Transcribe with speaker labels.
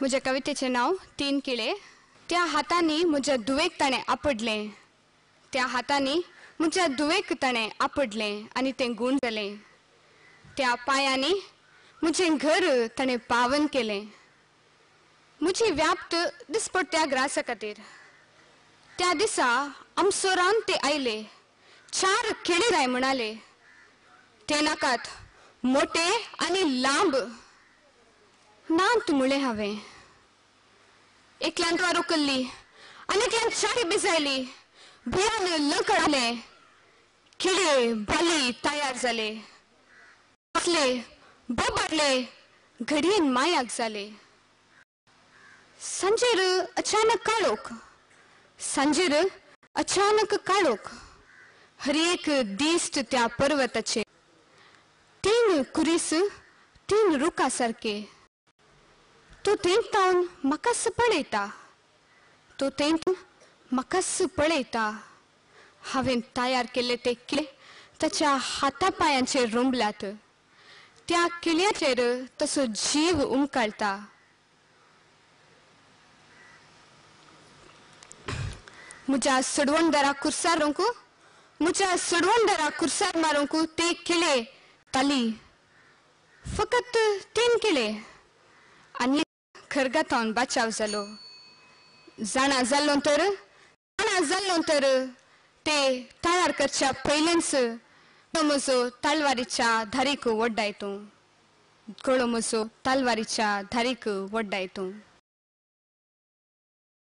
Speaker 1: म्हज्या कवितेचें नांव 3 किळे. त्या हातांनी म्हज्या दुवेक ताणें आपडलें, त्या हातांनी म्हज्या दुवेक ताणें आपडलें आनी तें गूण जालें. त्या पांयांनी म्हजें घर ताणें पावन केलें. म्हजी व्याप्त दिसपट्ट्या ग्रासा खातीर. त्या दिसा आमसोरान ते आयले, 4 किळे जाय म्हणाले. ते नाकात मोटे आनी लांब नांत म्हळें हांवें. एकल्यान द्वार उखल्ली आनी एकल्यान च्यारी भिजायली. भुयान लंकडालें, किडे बाली तयार जाले. बसले बोबाडले, घडयेन मायाक जाले. सांजेर अचानक काळोख, सांजेर अचानक काळोख. हर एक दिश्ट त्या पर्वताचे. 3 कुरीस 3 रुखा सारके. तो तेंतावन म्हाकाच पळयता, तो तेंतावन म्हाकाच पळयता. हांवें तयार केले ते किळे ताच्या हाता पांयांचेर रोंबल्यात. त्या किळ्याचेर तसो जीव उमकळटा. म्हज्या सडवणदारा कुर्सार रोंकू, म्हज्या सडवणदारा कुर्सार मारूंक ते किळे ताली. फकत 3 किळे आनी खरगतावन बचाव जालो. जाणा जाल्लो तर ते तयार करच्या पयलेंच म्हजो तलवारीच्या धारीक वड्डायतू, गळो म्हजो तलवारीच्या धारीक वड्डायतू.